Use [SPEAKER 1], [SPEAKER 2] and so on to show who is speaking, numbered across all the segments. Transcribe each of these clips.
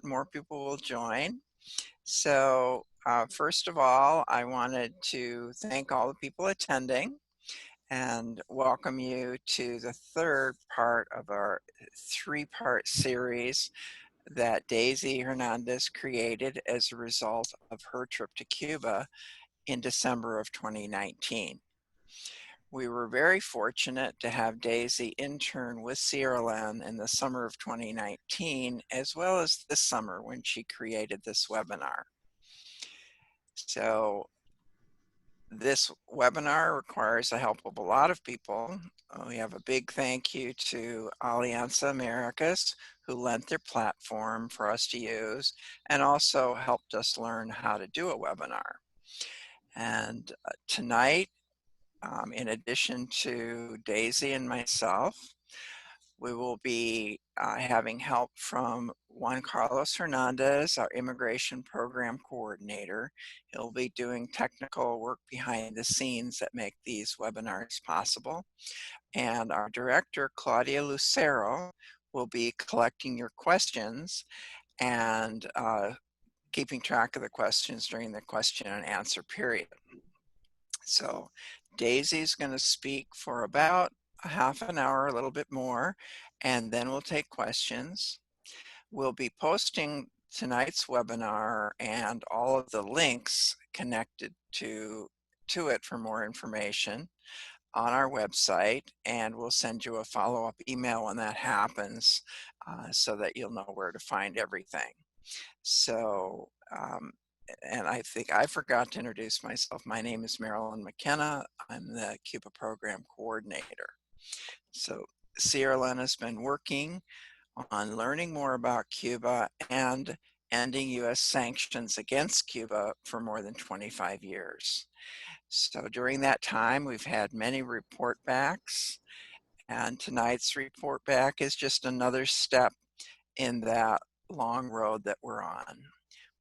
[SPEAKER 1] more people will join. So, first of all, I wanted to thank all the people attending and welcome you to the third part of our three-part series that Daisy Hernandez created as a result of her trip to Cuba in December of 2019. We were very fortunate to have Daisy intern with CRLN in the summer of 2019, as well as this summer when she created this webinar. So this webinar requires the help of a lot of people. We have a big thank you to Alianza Americas, who lent their platform for us to use and also helped us learn how to do a webinar. And tonight, in addition to Daisy and myself, we will be having help from Juan Carlos Hernandez, our Immigration Program Coordinator. He'll be doing technical work behind the scenes that make these webinars possible. And our Director, Claudia Lucero, will be collecting your questions and keeping track of the questions during the question and answer period. So Daisy's going to speak for about a half an hour, a little bit more, and then we'll take questions. We'll be posting tonight's webinar and all of the links connected to it for more information on our website, and we'll send you a follow-up email when that happens so that you'll know where to find everything. So, and I think I forgot to introduce myself. My name is Marilyn McKenna. I'm the Cuba Program Coordinator. So CRLN has been working on learning more about Cuba and ending U.S. sanctions against Cuba for more than 25 years. So during that time, we've had many report backs, and tonight's report back is just another step in that long road that we're on.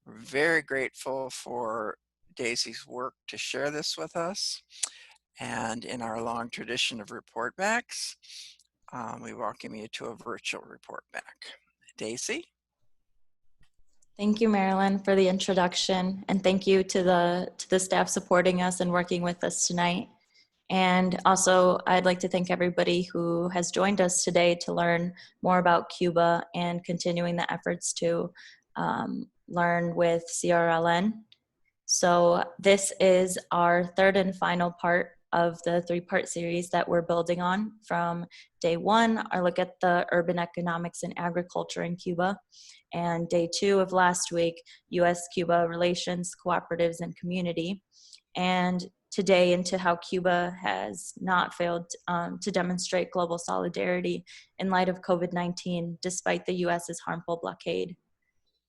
[SPEAKER 1] We're very grateful for Daisy's work to share this with us. And in our long tradition of report backs, we welcome you to a virtual report back. Daisy?
[SPEAKER 2] Thank you, Marilyn, for the introduction, and thank you to the staff supporting us and working with us tonight. And also, I'd like to thank everybody who has joined us today to learn more about Cuba and continuing the efforts to learn with CRLN. So this is our third and final part of the three-part series that we're building on. From day one, our look at the urban economics and agriculture in Cuba, and day two of last week, U.S.-Cuba relations, cooperatives, and community. And today into how Cuba has not failed to demonstrate global solidarity in light of COVID-19, despite the U.S.'s harmful blockade.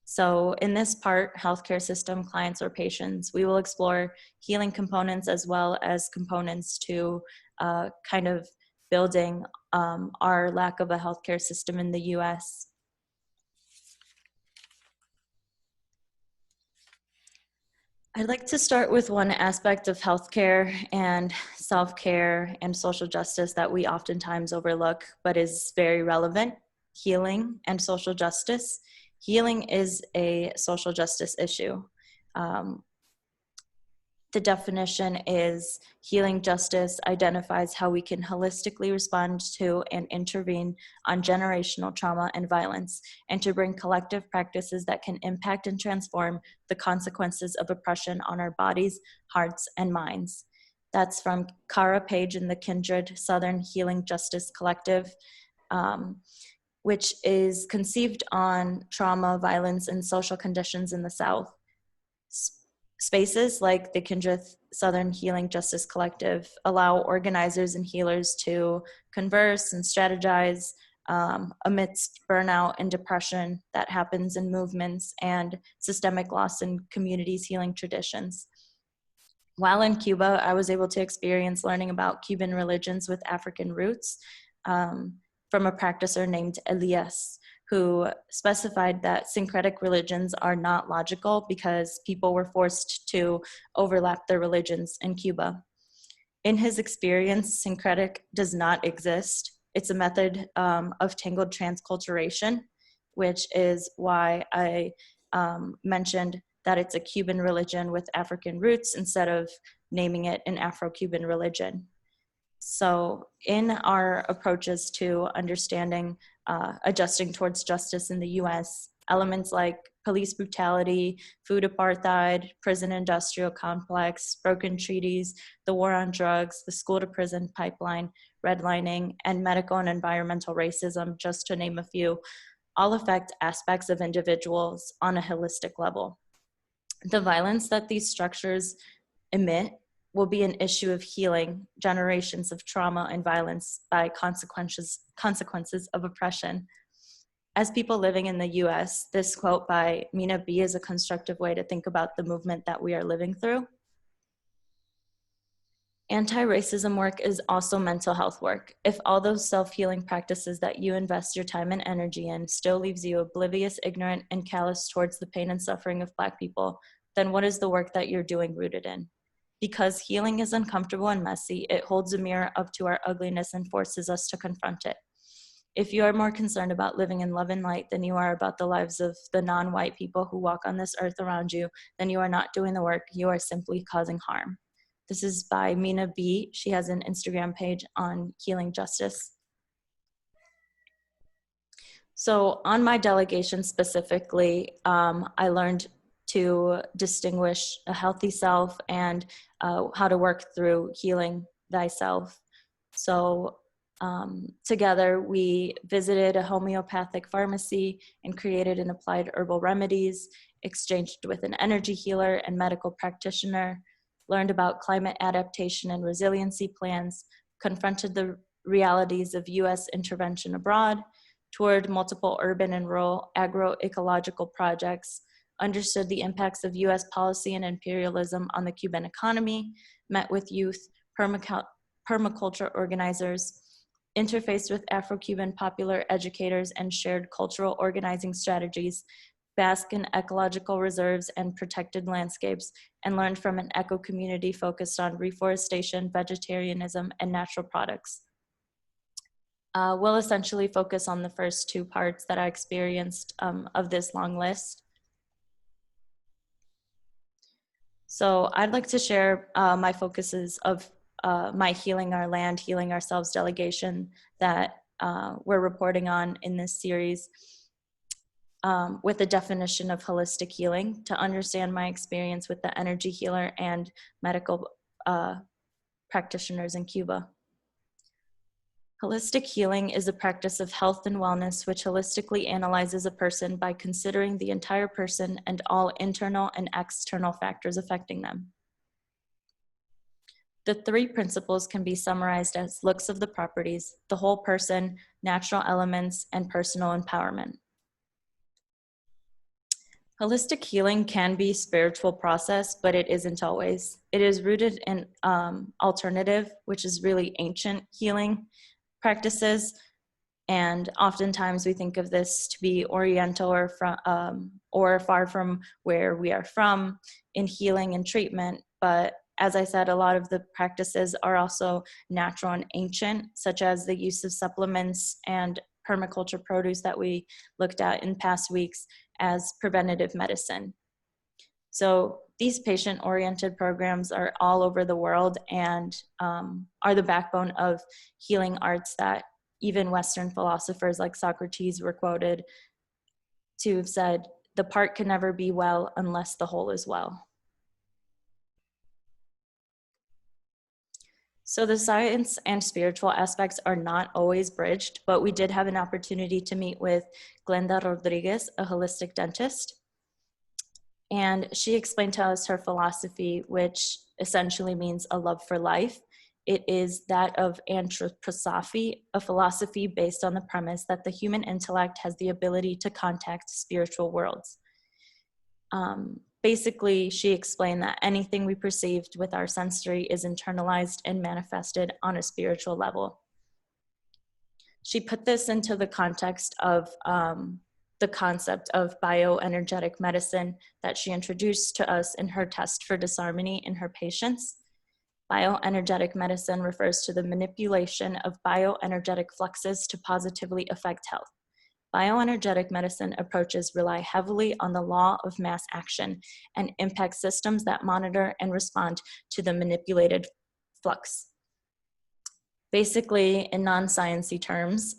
[SPEAKER 2] So in this part, healthcare system, clients, or patients, we will explore healing components as well as components to kind of building our lack of a healthcare system in the U.S. I'd like to start with one aspect of healthcare and self-care and social justice that we oftentimes overlook, but is very relevant: healing and social justice. Healing is a social justice issue. The definition is healing justice identifies how we can holistically respond to and intervene on generational trauma and violence, and to bring collective practices that can impact and transform the consequences of oppression on our bodies, hearts, and minds. That's from Cara Page and the Kindred Southern Healing Justice Collective, which is conceived on trauma, violence, and social conditions in the South. Spaces like the Kindred Southern Healing Justice Collective allow organizers and healers to converse and strategize amidst burnout and depression that happens in movements and systemic loss in communities' healing traditions. While in Cuba, I was able to experience learning about Cuban religions with African roots from a practicer named Elias, who specified that syncretic religions are not logical because people were forced to overlap their religions in Cuba. In his experience, syncretic does not exist. It's a method of tangled transculturation. which is why I mentioned that it's a Cuban religion with African roots instead of naming it an Afro-Cuban religion. So in our approaches to understanding adjusting towards justice in the US, elements like police brutality, food apartheid, prison industrial complex, broken treaties, the war on drugs, the school to prison pipeline, redlining, and medical and environmental racism, just to name a few, all affect aspects of individuals on a holistic level. The violence that these structures emit will be an issue of healing generations of trauma and violence by consequences of oppression. As people living in the US, this quote by Mina B is a constructive way to think about the movement that we are living through. Anti-racism work is also mental health work. If all those self-healing practices that you invest your time and energy in still leaves you oblivious, ignorant, and callous towards the pain and suffering of Black people, then what is the work that you're doing rooted in? Because healing is uncomfortable and messy, it holds a mirror up to our ugliness and forces us to confront it. If you are more concerned about living in love and light than you are about the lives of the non-white people who walk on this earth around you, then you are not doing the work, you are simply causing harm. This is by Mina B. She has an Instagram page on healing justice. So on my delegation specifically, I learned to distinguish a healthy self and how to work through healing thyself. So together we visited a homeopathic pharmacy and created and applied herbal remedies, exchanged with an energy healer and medical practitioner, learned about climate adaptation and resiliency plans, confronted the realities of US intervention abroad, toured multiple urban and rural agroecological projects, understood the impacts of US policy and imperialism on the Cuban economy, met with youth, permaculture organizers, interfaced with Afro-Cuban popular educators and shared cultural organizing strategies, basked in ecological reserves and protected landscapes, and learned from an eco-community focused on reforestation, vegetarianism, and natural products. We'll essentially focus on the first two parts that I experienced of this long list. So I'd like to share my focuses of my Healing Our Land, Healing Ourselves delegation that we're reporting on in this series with a definition of holistic healing to understand my experience with the energy healer and medical practitioners in Cuba. Holistic healing is a practice of health and wellness which holistically analyzes a person by considering the entire person and all internal and external factors affecting them. The three principles can be summarized as looks of the properties, the whole person, natural elements, and personal empowerment. Holistic healing can be a spiritual process, but it isn't always. It is rooted in alternative, which is really ancient healing practices, and oftentimes we think of this to be oriental or far from where we are from in healing and treatment. But as I said, a lot of the practices are also natural and ancient, such as the use of supplements and permaculture produce that we looked at in past weeks as preventative medicine. So these patient-oriented programs are all over the world and are the backbone of healing arts that even Western philosophers like Socrates were quoted to have said, "The part can never be well unless the whole is well." So the science and spiritual aspects are not always bridged, but we did have an opportunity to meet with Glenda Rodriguez, a holistic dentist. And she explained to us her philosophy, which essentially means a love for life. It is that of anthroposophy, a philosophy based on the premise that the human intellect has the ability to contact spiritual worlds. Basically, she explained that anything we perceived with our sensory is internalized and manifested on a spiritual level. She put this into the context of the concept of bioenergetic medicine that she introduced to us in her test for disharmony in her patients. Bioenergetic medicine refers to the manipulation of bioenergetic fluxes to positively affect health. bioenergetic medicine approaches rely heavily on the law of mass action and impact systems that monitor and respond to the manipulated flux. Basically, in non-sciencey terms,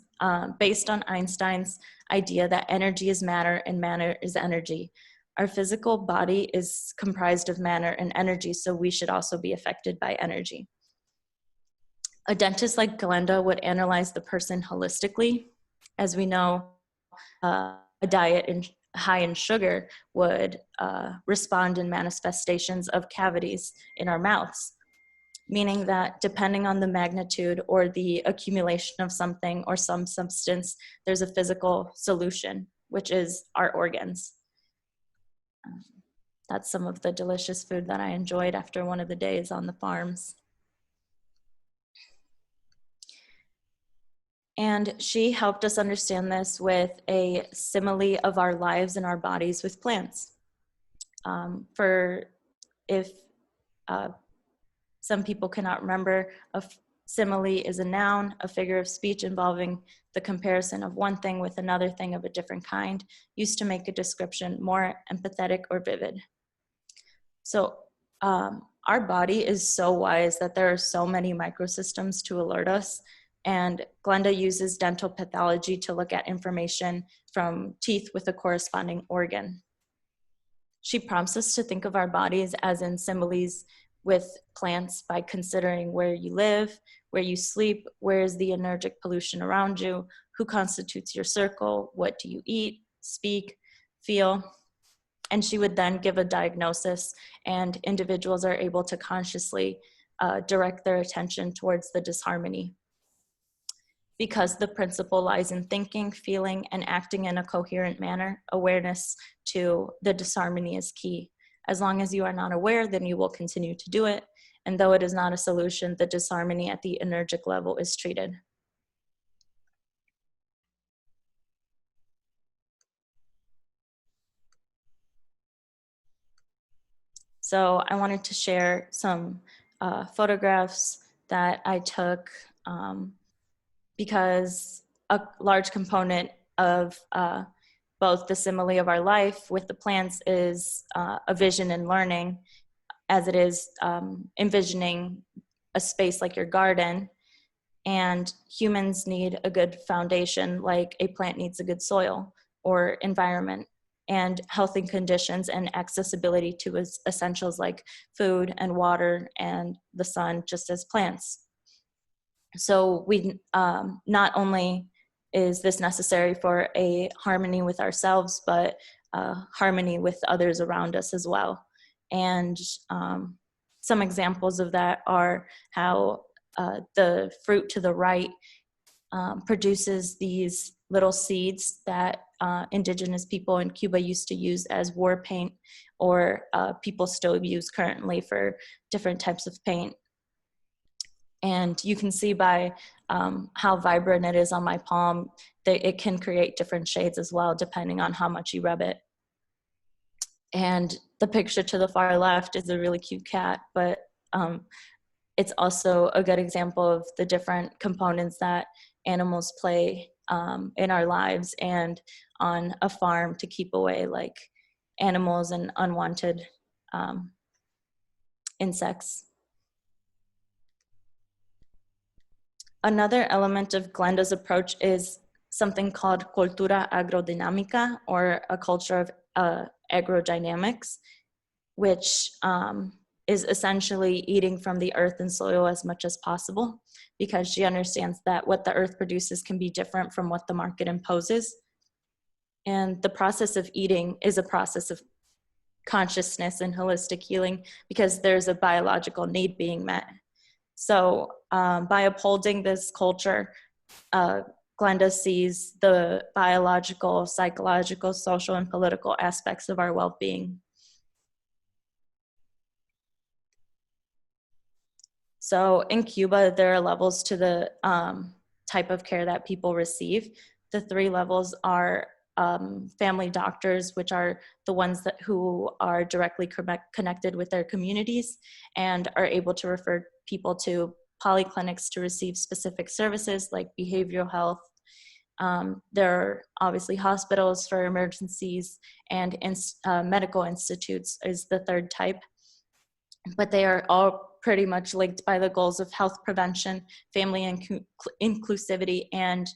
[SPEAKER 2] based on Einstein's idea that energy is matter and matter is energy, our physical body is comprised of matter and energy, so we should also be affected by energy. A dentist like Glenda would analyze the person holistically. As we know, a diet high in sugar would respond in manifestations of cavities in our mouths, meaning that depending on the magnitude or the accumulation of something or some substance, there's a physical solution, which is our organs. That's some of the delicious food that I enjoyed after one of the days on the farms. And she helped us understand this with a simile of our lives and our bodies with plants. If some people cannot remember, a simile is a noun, a figure of speech involving the comparison of one thing with another thing of a different kind, used to make a description more empathetic or vivid. So our body is so wise that there are so many microsystems to alert us. And Glenda uses dental pathology to look at information from teeth with a corresponding organ. She prompts us to think of our bodies as in similes with plants by considering where you live, where you sleep, where is the energetic pollution around you, who constitutes your circle, what do you eat, speak, feel. And she would then give a diagnosis, and individuals are able to consciously direct their attention towards the disharmony. Because the principle lies in thinking, feeling, and acting in a coherent manner, awareness to the disharmony is key. As long as you are not aware, then you will continue to do it. And though it is not a solution, the disharmony at the energetic level is treated. So I wanted to share some photographs that I took because a large component of both the simile of our life with the plants is a vision and learning, as it is envisioning a space like your garden. And humans need a good foundation, like a plant needs a good soil or environment, and healthy conditions and accessibility to essentials like food and water and the sun, just as plants. So we not only is this necessary for a harmony with ourselves, but harmony with others around us as well. And some examples of that are how the fruit to the right produces these little seeds that indigenous people in Cuba used to use as war paint, or people still use currently for different types of paint. And you can see by how vibrant it is on my palm that it can create different shades as well, depending on how much you rub it. And the picture to the far left is a really cute cat, but it's also a good example of the different components that animals play in our lives and on a farm to keep away like animals and unwanted insects. Another element of Glenda's approach is something called cultura agrodinamica, or a culture of agrodynamics, which is essentially eating from the earth and soil as much as possible, because she understands that what the earth produces can be different from what the market imposes. And the process of eating is a process of consciousness and holistic healing, because there's a biological need being met. So by upholding this culture, Glenda sees the biological, psychological, social, and political aspects of our well-being. So in Cuba, there are levels to the type of care that people receive. The 3 levels are family doctors, which are the ones who are directly connected with their communities and are able to refer people to polyclinics to receive specific services like behavioral health, There are obviously hospitals for emergencies, and medical institutes is the third type. But they are all pretty much linked by the goals of health prevention, family inclusivity, and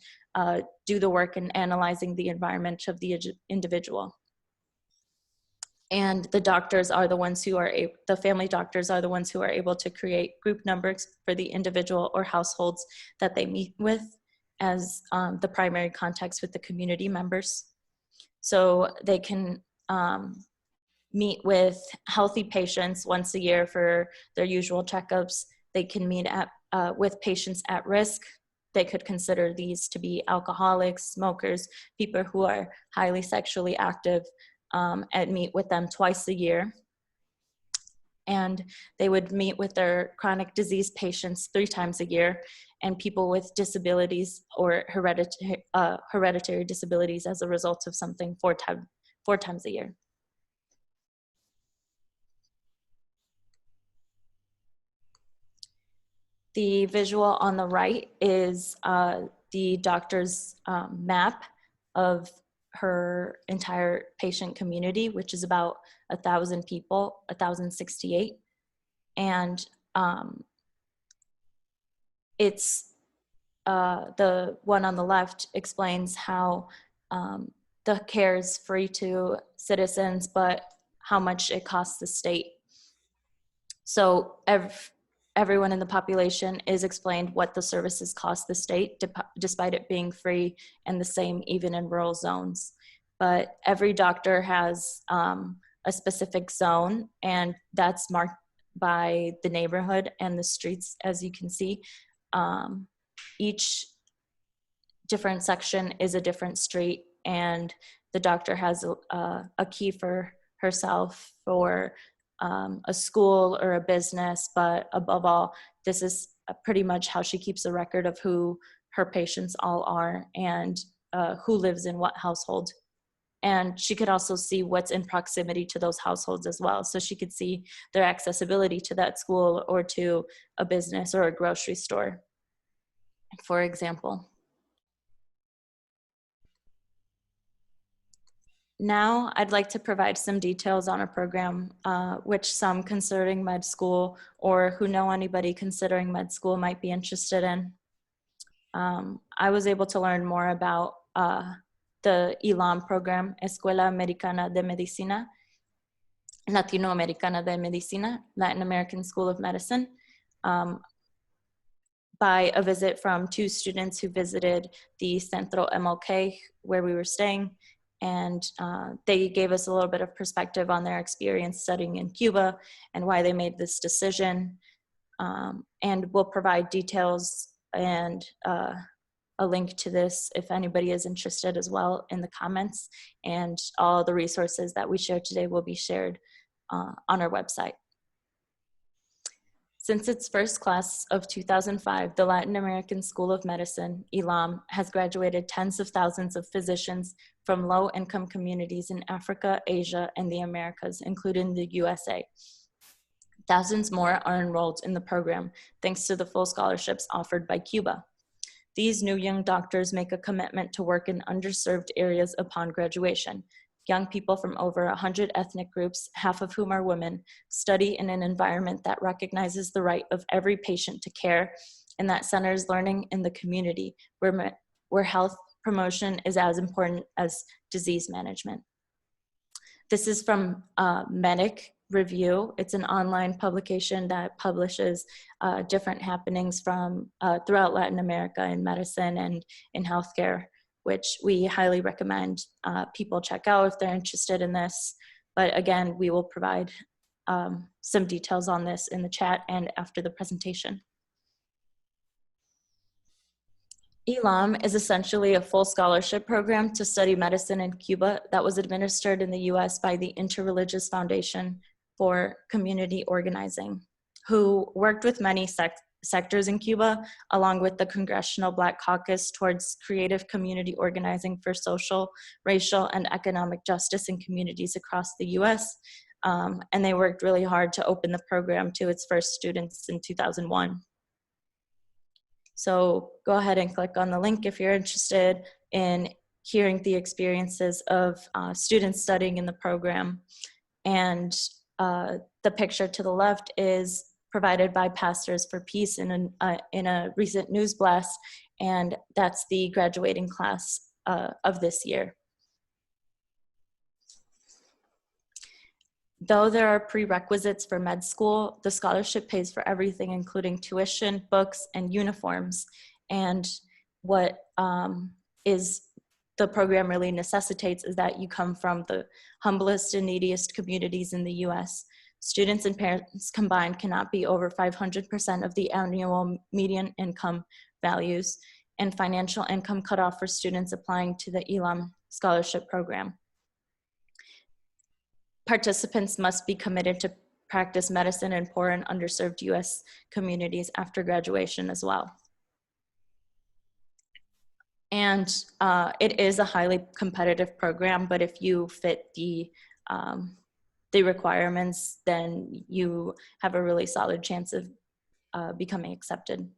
[SPEAKER 2] do the work in analyzing the environment of the individual. And the doctors are the ones who are the family doctors are the ones who are able to create group numbers for the individual or households that they meet with as the primary contacts with the community members. So they can meet with healthy patients once a year for their usual checkups. They can meet with patients at risk. They could consider these to be alcoholics, smokers, people who are highly sexually active, and meet with them twice a year. And they would meet with their chronic disease patients 3 times a year, and people with disabilities or hereditary disabilities as a result of something 4 times a year. The visual on the right is the doctor's map of her entire patient community, which is about 1,000 people, 1,068. And it's the one on the left explains how the care is free to citizens, but how much it costs the state. So everyone in the population is explained what the services cost the state, despite it being free and the same even in rural zones. But every doctor has a specific zone, and that's marked by the neighborhood and the streets, as you can see. Each different section is a different street, and the doctor has a key for herself for a school or a business, but above all, this is pretty much how she keeps a record of who her patients all are and who lives in what household. And she could also see what's in proximity to those households as well. So she could see their accessibility to that school or to a business or a grocery store, for example. Now, I'd like to provide some details on a program which some considering med school or who know anybody considering med school might be interested in. I was able to learn more about the ELAM program, Escuela Americana de Medicina, Latinoamericana de Medicina, Latin American School of Medicine, by a visit from 2 students who visited the Centro MLK where we were staying. And they gave us a little bit of perspective on their experience studying in Cuba and why they made this decision. And we'll provide details and a link to this if anybody is interested as well in the comments. And all the resources that we share today will be shared on our website. Since its first class of 2005, the Latin American School of Medicine, ELAM, has graduated tens of thousands of physicians from low-income communities in Africa, Asia, and the Americas, including the USA. Thousands more are enrolled in the program, thanks to the full scholarships offered by Cuba. These new young doctors make a commitment to work in underserved areas upon graduation. Young people from over 100 ethnic groups, half of whom are women, study in an environment that recognizes the right of every patient to care and that centers learning in the community where health promotion is as important as disease management. This is from Medic Review. It's an online publication that publishes different happenings from throughout Latin America in medicine and in healthcare, which we highly recommend people check out if they're interested in this. But again, we will provide some details on this in the chat and after the presentation. ELAM is essentially a full scholarship program to study medicine in Cuba that was administered in the US by the Interreligious Foundation for Community Organizing, who worked with many sectors in Cuba, along with the Congressional Black Caucus towards creative community organizing for social, racial, and economic justice in communities across the US. And they worked really hard to open the program to its first students in 2001. So go ahead and click on the link if you're interested in hearing the experiences of students studying in the program. And the picture to the left is provided by Pastors for Peace in a recent news blast, and that's the graduating class of this year. Though there are prerequisites for med school, the scholarship pays for everything, including tuition, books, and uniforms. And what is the program really necessitates is that you come from the humblest and neediest communities in the US. Students and parents combined cannot be over 500% of the annual median income values, and financial income cutoff for students applying to the ELAM scholarship program. Participants must be committed to practice medicine in poor and underserved US communities after graduation as well. And it is a highly competitive program, but if you fit the requirements, then you have a really solid chance of becoming accepted.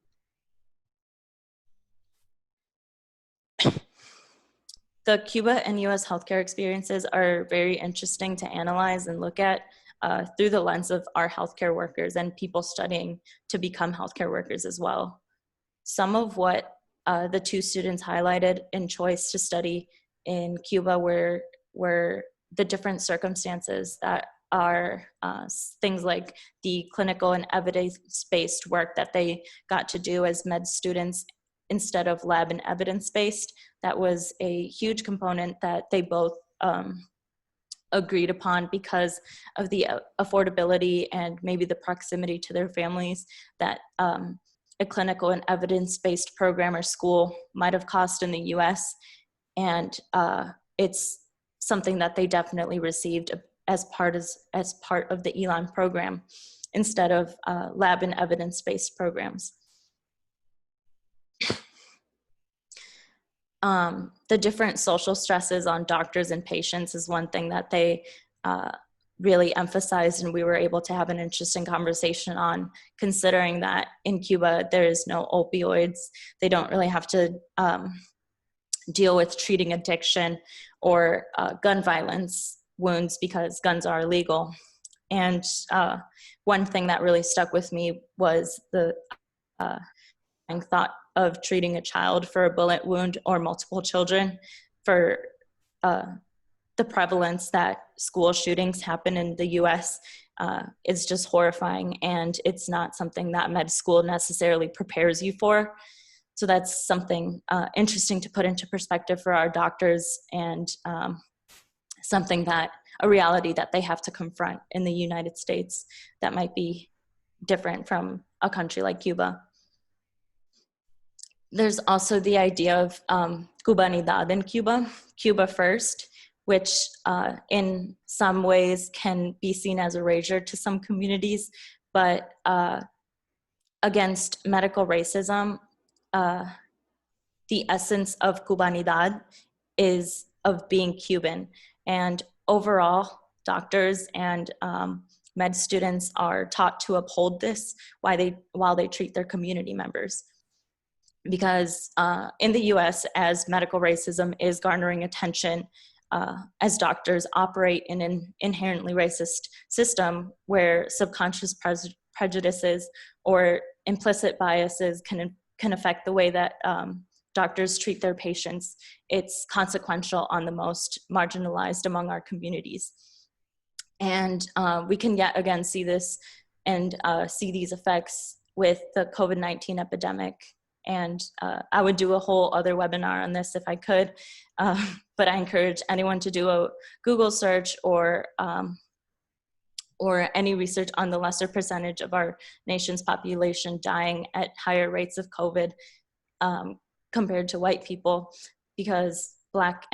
[SPEAKER 2] The Cuba and US healthcare experiences are very interesting to analyze and look at through the lens of our healthcare workers and people studying to become healthcare workers as well. Some of what the two students highlighted in choice to study in Cuba were the different circumstances that are things like the clinical and evidence-based work that they got to do as med students instead of lab and evidence-based. That was a huge component that they both agreed upon because of the affordability and maybe the proximity to their families that a clinical and evidence-based program or school might have cost in the US. And it's something that they definitely received as part of the ELAN program instead of lab and evidence-based programs. The different social stresses on doctors and patients is one thing that they really emphasized, and we were able to have an interesting conversation on, considering that in Cuba there is no opioids. They don't really have to deal with treating addiction or gun violence wounds because guns are illegal. And one thing that really stuck with me was the thought of treating a child for a bullet wound or multiple children for the prevalence that school shootings happen in the US is just horrifying, and it's not something that med school necessarily prepares you for. So that's something interesting to put into perspective for our doctors, and a reality that they have to confront in the United States that might be different from a country like Cuba. There's also the idea of Cubanidad in Cuba, Cuba first, which in some ways can be seen as erasure to some communities, but against medical racism, the essence of Cubanidad is of being Cuban. And overall, doctors and med students are taught to uphold this while they treat their community members. Because in the US, as medical racism is garnering attention, as doctors operate in an inherently racist system where subconscious prejudices or implicit biases can affect the way that doctors treat their patients, it's consequential on the most marginalized among our communities. And we can yet again see this and see these effects with the COVID-19 epidemic. And I would do a whole other webinar on this if I could, but I encourage anyone to do a Google search or any research on the lesser percentage of our nation's population dying at higher rates of COVID compared to white people, because Black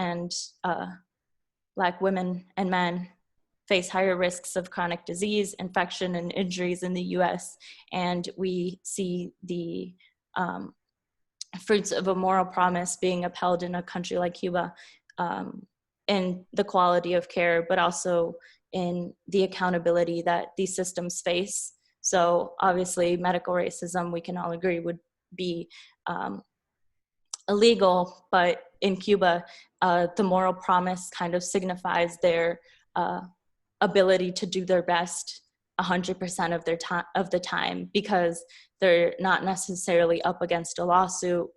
[SPEAKER 2] women and men face higher risks of chronic disease, infection, and injuries in the US. And we see the fruits of a moral promise being upheld in a country like Cuba in the quality of care, but also in the accountability that these systems face. So obviously medical racism, we can all agree, would be illegal, but in Cuba, the moral promise kind of signifies their ability to do their best 100% of their time of the time, because they're not necessarily up against a lawsuit.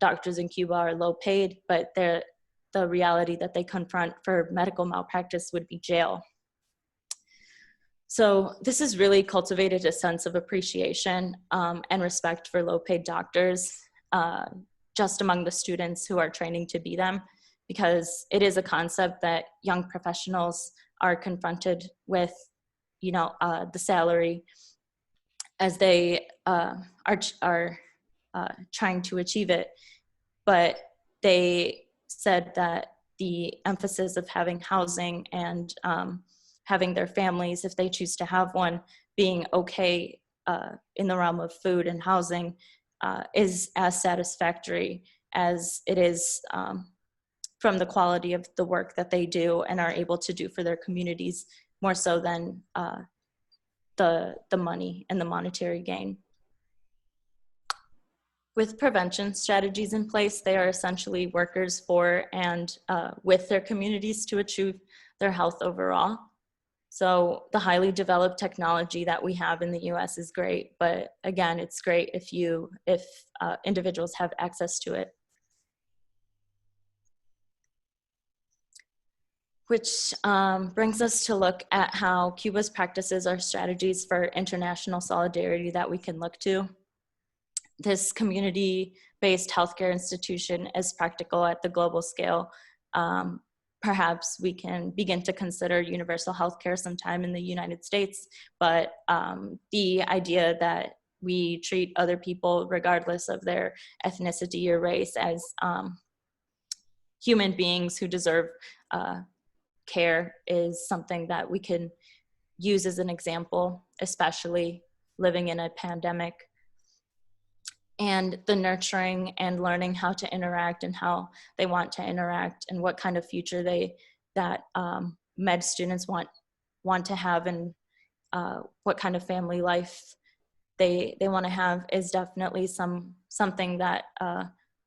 [SPEAKER 2] Doctors in Cuba are low paid, but the reality that they confront for medical malpractice would be jail. So this has really cultivated a sense of appreciation and respect for low paid doctors just among the students who are training to be them, because it is a concept that young professionals are confronted with, the salary as they are trying to achieve it. But they said that the emphasis of having housing and having their families, if they choose to have one, being okay in the realm of food and housing is as satisfactory as it is from the quality of the work that they do and are able to do for their communities, more so than the money and the monetary gain. With prevention strategies in place, they are essentially workers for and with their communities to achieve their health overall. So the highly developed technology that we have in the US is great, but again, it's great if individuals have access to it. Which brings us to look at how Cuba's practices are strategies for international solidarity that we can look to. This community-based healthcare institution is practical at the global scale. Perhaps we can begin to consider universal healthcare sometime in the United States, but the idea that we treat other people regardless of their ethnicity or race as human beings who deserve care is something that we can use as an example, especially living in a pandemic. And the nurturing and learning how to interact and how they want to interact and what kind of future that med students want to have, and what kind of family life they want to have is definitely something that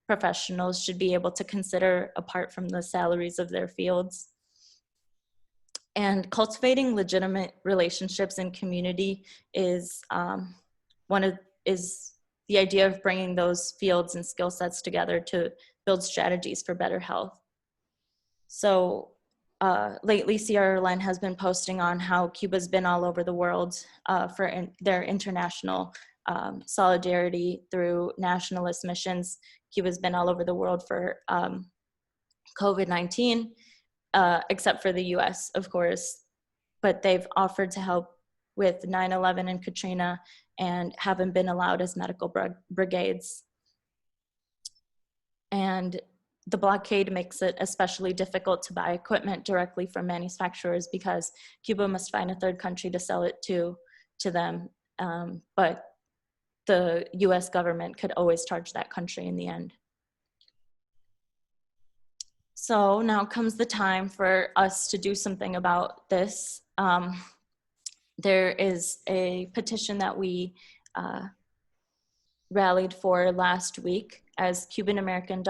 [SPEAKER 2] professionals should be able to consider apart from the salaries of their fields. And cultivating legitimate relationships in community is the idea of bringing those fields and skill sets together to build strategies for better health. So lately, CRLN has been posting on how Cuba's been all over the world for their international solidarity through nationalist missions. Cuba's been all over the world for COVID-19, except for the US, of course, but they've offered to help with 9/11 and Katrina and haven't been allowed as medical brigades. And the blockade makes it especially difficult to buy equipment directly from manufacturers because Cuba must find a third country to sell it to them. But the US government could always charge that country in the end. So now comes the time for us to do something about this. There is a petition that we rallied for last week as Cuban-American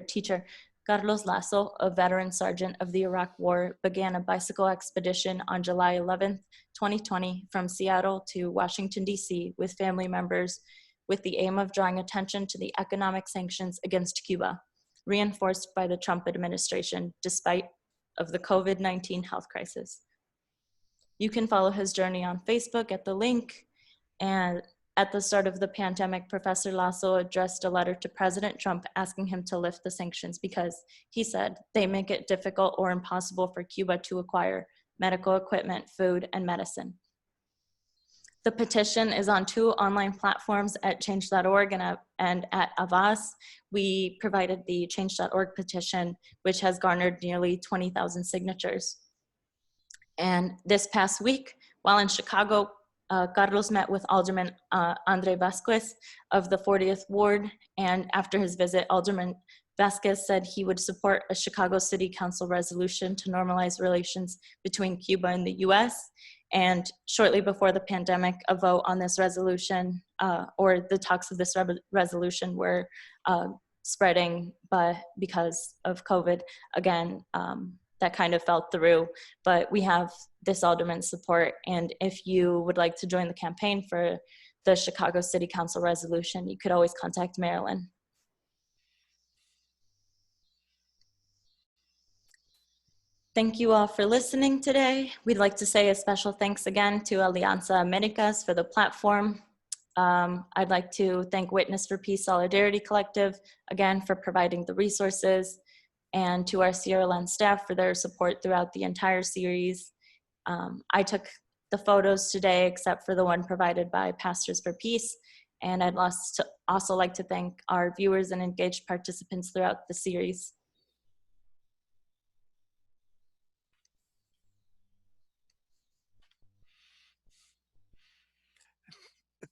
[SPEAKER 2] teacher Carlos Lasso, a veteran sergeant of the Iraq War, began a bicycle expedition on July 11th, 2020 from Seattle to Washington, D.C. with family members with the aim of drawing attention to the economic sanctions against Cuba, reinforced by the Trump administration despite of the COVID-19 health crisis. You can follow his journey on Facebook at the link. And at the start of the pandemic, Professor Lasso addressed a letter to President Trump asking him to lift the sanctions because, he said, they make it difficult or impossible for Cuba to acquire medical equipment, food, and medicine. The petition is on 2 online platforms at change.org and at Avaz. We provided the change.org petition, which has garnered nearly 20,000 signatures. And this past week, while in Chicago, Carlos met with Alderman Andre Vasquez of the 40th Ward, and after his visit, Alderman Vasquez said he would support a Chicago City Council resolution to normalize relations between Cuba and the US. And shortly before the pandemic, a vote on this resolution, or the talks of this resolution were spreading, but because of COVID, again, that kind of fell through. But we have this alderman's support, and if you would like to join the campaign for the Chicago City Council resolution, you could always contact Marilyn. Thank you all for listening today. We'd like to say a special thanks again to Alianza Americas for the platform. I'd like to thank Witness for Peace Solidarity Collective, again, for providing the resources, and to our Sierra Leone staff for their support throughout the entire series. I took the photos today, except for the one provided by Pastors for Peace, and I'd also like to thank our viewers and engaged participants throughout the series.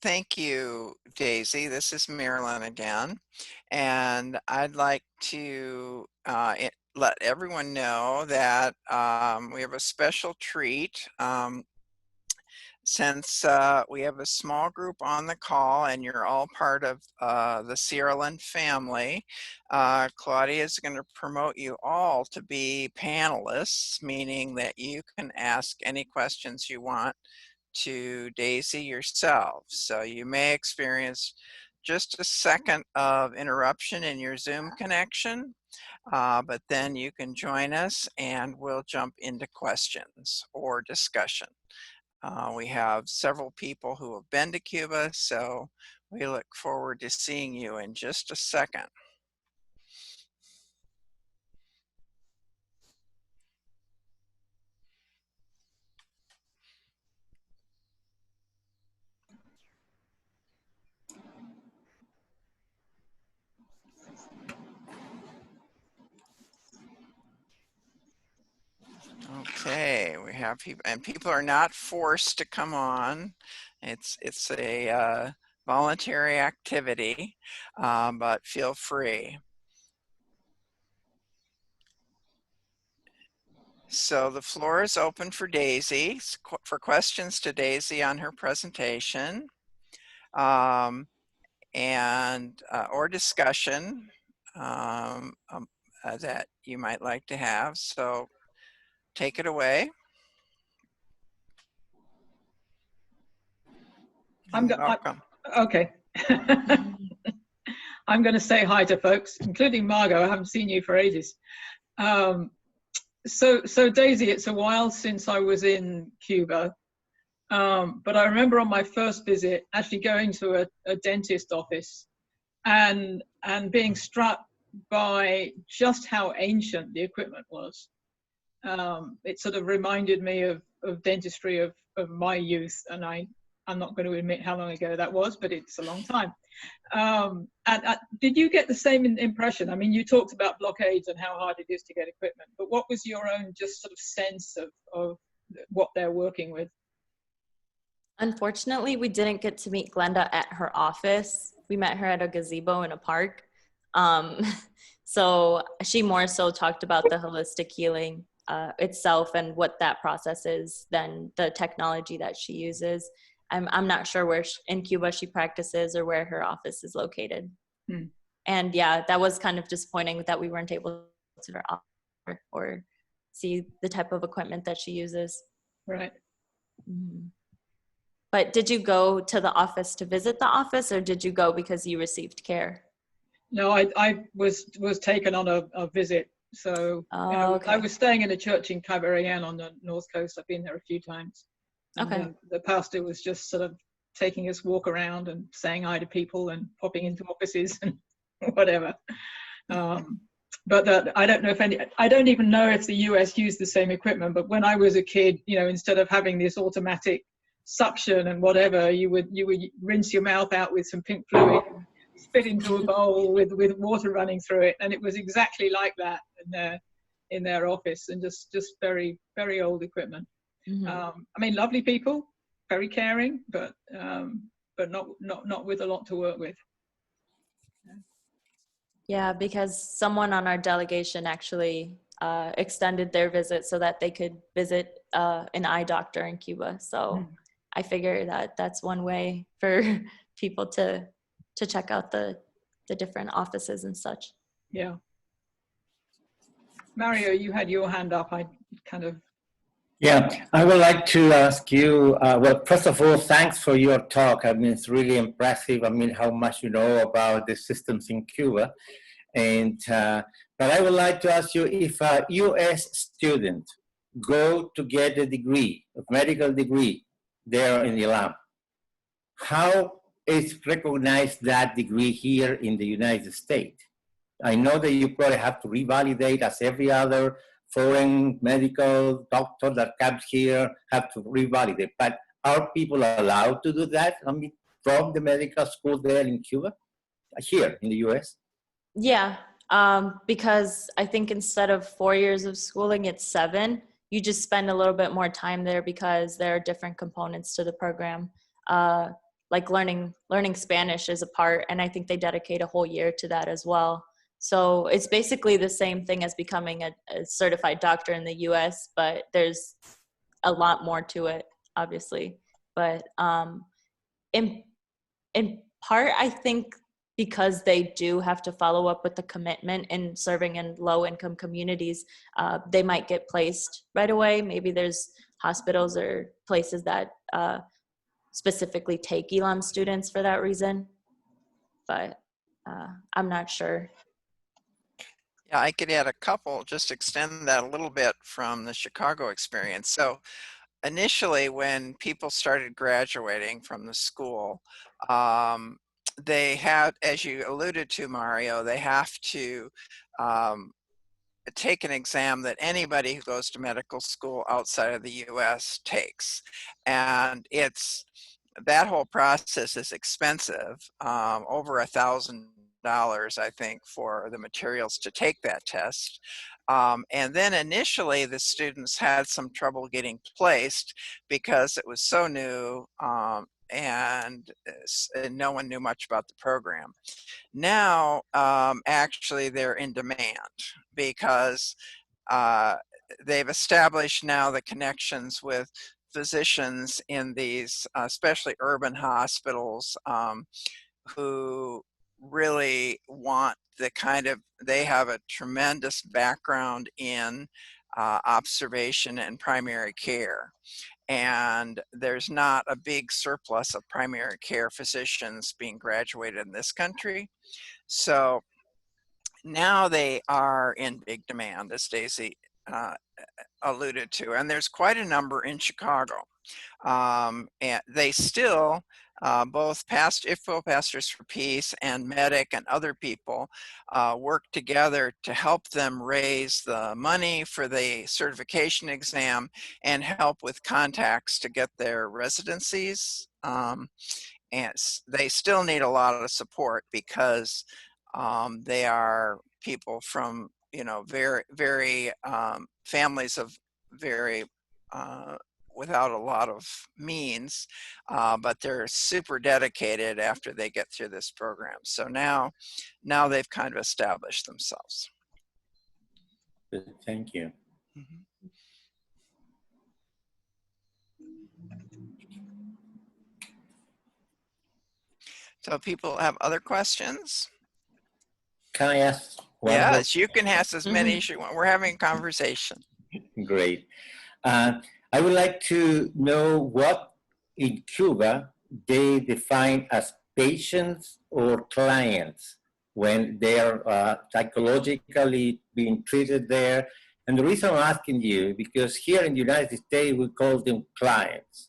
[SPEAKER 1] Thank you, Daisy. This is Marilyn again, and I'd like to let everyone know that we have a special treat. Since we have a small group on the call and you're all part of the Sierra Leone family, Claudia is going to promote you all to be panelists, meaning that you can ask any questions you want to Daisy yourself. So you may experience just a second of interruption in your Zoom connection, but then you can join us and we'll jump into questions or discussion. We have several people who have been to Cuba, so we look forward to seeing you in just a second. Okay, we have people, and people are not forced to come on. It's a voluntary activity, but feel free. So the floor is open for Daisy, for questions to Daisy on her presentation, and or discussion that you might like to have. So take it away. Welcome.
[SPEAKER 3] Okay. I'm going to say hi to folks, including Margot. I haven't seen you for ages. So Daisy, it's a while since I was in Cuba, but I remember on my first visit actually going to a dentist office and being struck by just how ancient the equipment was. It sort of reminded me of dentistry of my youth, and I'm not going to admit how long ago that was, but it's a long time. And did you get the same impression? I mean, you talked about blockades and how hard it is to get equipment, but what was your own just sort of sense of what they're working with?
[SPEAKER 2] Unfortunately, we didn't get to meet Glenda at her office. We met her at a gazebo in a park. So she more so talked about the holistic healing itself and what that process is than the technology that she uses. I'm not sure where in Cuba she practices or where her office is located. And yeah, that was kind of disappointing that we weren't able to offer or see the type of equipment that she uses.
[SPEAKER 3] Right.
[SPEAKER 2] But did you go to the office to visit the office, or did you go because you received care?
[SPEAKER 3] No, I was taken on a visit. So
[SPEAKER 2] okay.
[SPEAKER 3] I was staying in a church in Cabarayan on the north coast. I've been there a few times. And
[SPEAKER 2] okay.
[SPEAKER 3] The pastor was just sort of taking us walk around and saying hi to people and popping into offices and whatever. But I don't know if I don't even know if the US used the same equipment. But when I was a kid, instead of having this automatic suction and whatever, you would rinse your mouth out with some pink fluid, spit into a bowl with water running through it, and it was exactly like that in their office, and just very, very old equipment. I mean, lovely people, very caring, but not with a lot to work with.
[SPEAKER 2] Yeah, because someone on our delegation actually extended their visit so that they could visit an eye doctor in Cuba. So I figure that that's one way for people to check out the different offices and such.
[SPEAKER 3] Yeah. Mario, you had your hand up. I kind of.
[SPEAKER 4] Yeah, I would like to ask you, well, first of all, thanks for your talk. I mean, it's really impressive. I mean, how much you know about the systems in Cuba. And, but I would like to ask you, if a US student go to get a degree, a medical degree there in the lab, how is recognized that degree here in the United States? I know that you probably have to revalidate as every other foreign medical doctor that comes here have to revalidate, but are people allowed to do that? I mean, from the medical school there in Cuba, here in the US?
[SPEAKER 2] Yeah, because I think instead of 4 years of schooling, it's 7. You just spend a little bit more time there because there are different components to the program. Like learning Spanish is a part, and I think they dedicate a whole year to that as well. So it's basically the same thing as becoming a certified doctor in the US, but there's a lot more to it, obviously. But in part, I think because they do have to follow up with the commitment in serving in low-income communities, they might get placed right away. Maybe there's hospitals or places that specifically take Elam students for that reason, but I'm not sure.
[SPEAKER 1] Yeah, I could add a couple, just extend that a little bit from the Chicago experience. So initially, when people started graduating from the school, they had, as you alluded to, Mario, they have to take an exam that anybody who goes to medical school outside of the US takes. And that whole process is expensive, over $1,000, I think, for the materials to take that test. And then initially the students had some trouble getting placed because it was so new, and no one knew much about the program. Now, actually, they're in demand because they've established now the connections with physicians in these, especially urban hospitals, who really want they have a tremendous background in observation and primary care. And there's not a big surplus of primary care physicians being graduated in this country. So now they are in big demand, as Stacy alluded to, and there's quite a number in Chicago. And they still, both IFPO Pastors for Peace and Medic and other people work together to help them raise the money for the certification exam and help with contacts to get their residencies. And they still need a lot of support because they are people from, very, very families of very without a lot of means, but they're super dedicated after they get through this program. So now they've kind of established themselves.
[SPEAKER 4] Thank you.
[SPEAKER 1] Mm-hmm. So people have other questions?
[SPEAKER 4] Can I ask one?
[SPEAKER 1] Yes, you can ask as many as you want. We're having a conversation.
[SPEAKER 4] Great. I would like to know what in Cuba they define as patients or clients when they are psychologically being treated there. And the reason I'm asking you, because here in the United States, we call them clients,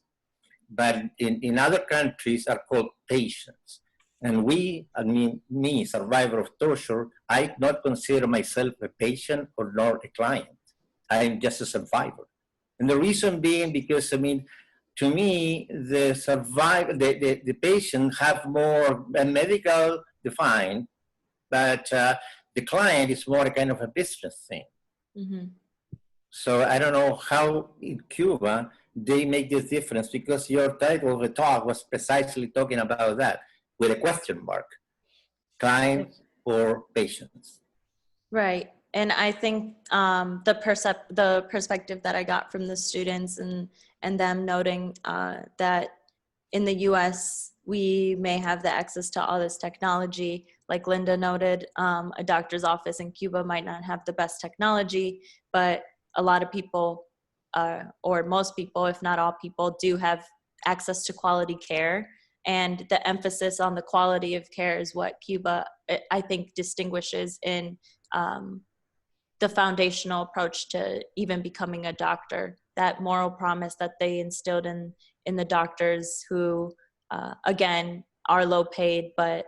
[SPEAKER 4] but in other countries are called patients. And me, survivor of torture, I not consider myself a patient or nor a client. I'm just a survivor. And the reason being because, to me, the patient have more medical defined, but the client is more a kind of a business thing. Mm-hmm. So I don't know how in Cuba they make this difference, because your title of the talk was precisely talking about that with a question mark. Client or patients.
[SPEAKER 2] Right. And I think the perspective that I got from the students and them noting that in the U.S. we may have the access to all this technology, like Linda noted, a doctor's office in Cuba might not have the best technology, but a lot of people, or most people, if not all people, do have access to quality care. And the emphasis on the quality of care is what Cuba, I think, distinguishes in the foundational approach to even becoming a doctor. That moral promise that they instilled in the doctors who, again, are low paid, but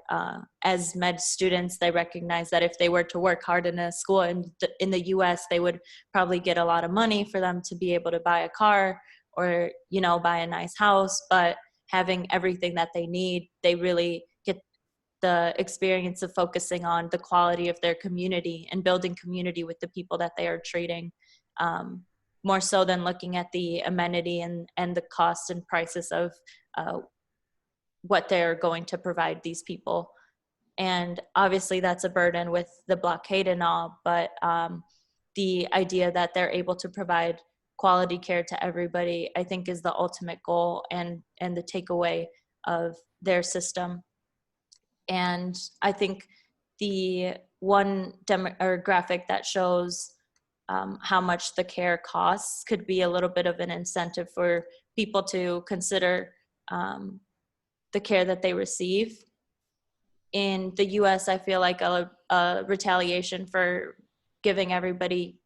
[SPEAKER 2] as med students, they recognize that if they were to work hard in a school in the US, they would probably get a lot of money for them to be able to buy a car or, you know, buy a nice house. But having everything that they need, they really get the experience of focusing on the quality of their community and building community with the people that they are treating, more so than looking at the amenity and the cost and prices of what they're going to provide these people. And obviously that's a burden with the blockade and all, but the idea that they're able to provide quality care to everybody, I think, is the ultimate goal and the takeaway of their system. And I think the one graphic that shows how much the care costs could be a little bit of an incentive for people to consider the care that they receive. In the US, I feel like a retaliation for giving everybody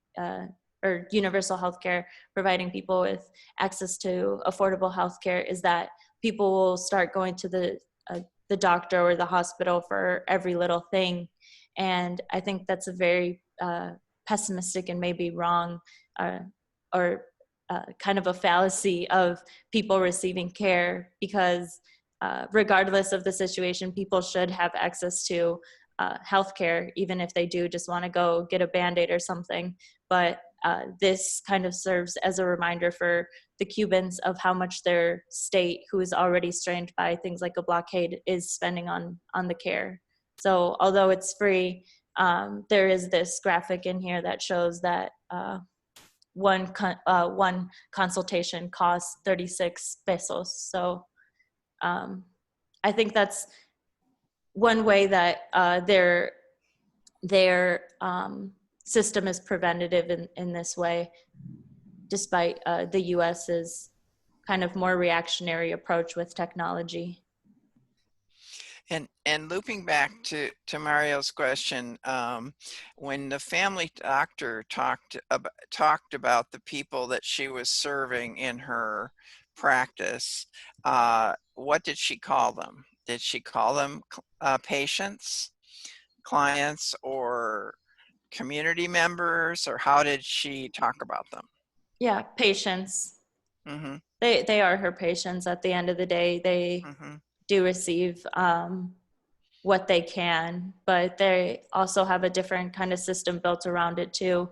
[SPEAKER 2] or universal healthcare, providing people with access to affordable healthcare, is that people will start going to the doctor or the hospital for every little thing. And I think that's a very pessimistic and maybe wrong or kind of a fallacy of people receiving care, because regardless of the situation, people should have access to healthcare, even if they do just want to go get a Band-Aid or something. But this kind of serves as a reminder for the Cubans of how much their state, who is already strained by things like a blockade, is spending on the care. So although it's free, there is this graphic in here that shows that one consultation costs 36 pesos. So I think that's one way that their system is preventative in this way, despite the US's kind of more reactionary approach with technology.
[SPEAKER 1] And looping back to Mario's question, when the family doctor talked about the people that she was serving in her practice, what did she call them? Did she call them patients, clients, or community members, or how did she talk about them?
[SPEAKER 2] Yeah, patients.
[SPEAKER 1] Mm-hmm.
[SPEAKER 2] They are her patients. At the end of the day, they
[SPEAKER 1] Mm-hmm.
[SPEAKER 2] do receive what they can, but they also have a different kind of system built around it too.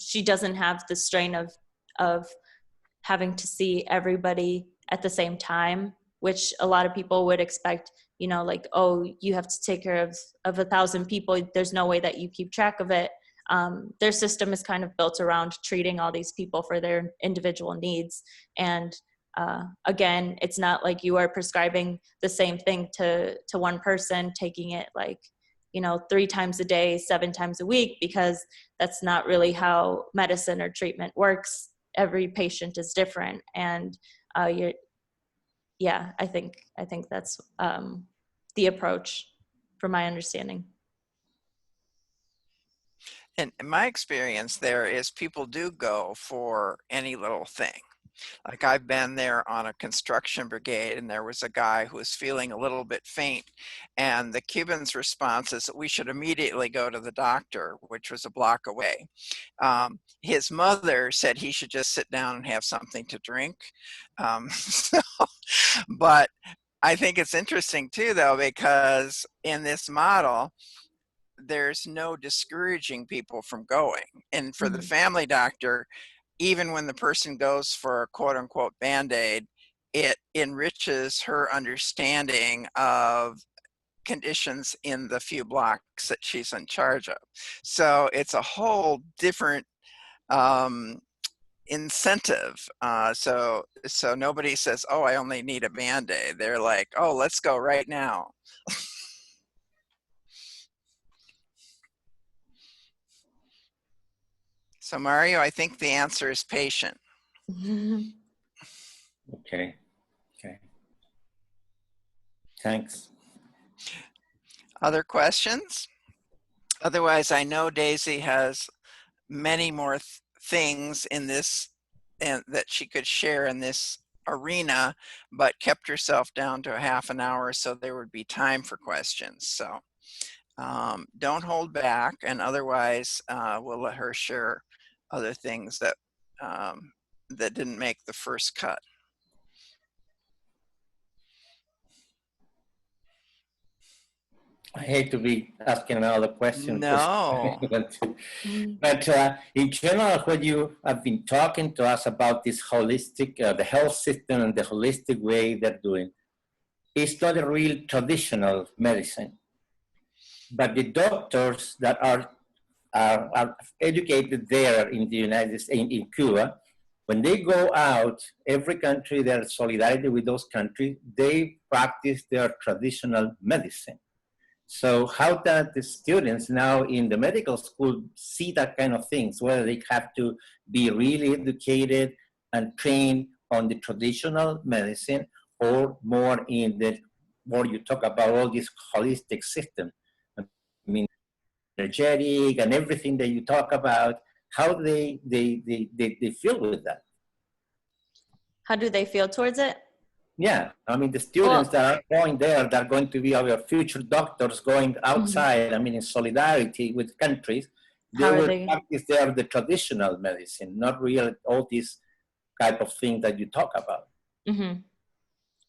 [SPEAKER 2] She doesn't have the strain of having to see everybody at the same time, which a lot of people would expect, you know, like, oh, you have to take care of 1,000 people. There's no way that you keep track of it. Their system is kind of built around treating all these people for their individual needs. And again, it's not like you are prescribing the same thing to one person, taking it like, you know, 3 times a day, 7 times a week, because that's not really how medicine or treatment works. Every patient is different. And I think that's the approach from my understanding.
[SPEAKER 1] And my experience there is people do go for any little thing. Like I've been there on a construction brigade, and there was a guy who was feeling a little bit faint, and the Cuban's response is that we should immediately go to the doctor, which was a block away. His mother said he should just sit down and have something to drink. But I think it's interesting too, though, because in this model, there's no discouraging people from going. And for the family doctor, even when the person goes for a quote unquote Band-Aid, it enriches her understanding of conditions in the few blocks that she's in charge of. So it's a whole different incentive. So nobody says, oh, I only need a Band-Aid. They're like, oh, let's go right now. So Mario, I think the answer is patient.
[SPEAKER 4] Okay. Okay. Thanks.
[SPEAKER 1] Other questions? Otherwise, I know Daisy has many more things in this and that she could share in this arena, but kept herself down to a half an hour so there would be time for questions. So don't hold back, and otherwise we'll let her share other things that that didn't make the first cut.
[SPEAKER 4] I hate to be asking another question.
[SPEAKER 1] No.
[SPEAKER 4] But in general, when you have been talking to us about this holistic, the health system and the holistic way they're doing, it's not a real traditional medicine. But the doctors that are educated there in the United States, in Cuba, when they go out, every country, their solidarity with those countries, they practice their traditional medicine. So how that the students now in the medical school see that kind of things, whether they have to be really educated and trained on the traditional medicine or more in the, more you talk about all this holistic system. I mean, energetic and everything that you talk about, how they feel with that.
[SPEAKER 2] How do they feel towards it?
[SPEAKER 4] Yeah, I mean, the students that are going there, that are going to be our future doctors going outside, I mean, in solidarity with countries, they will practice there the traditional medicine, not real all these type of things that you talk about.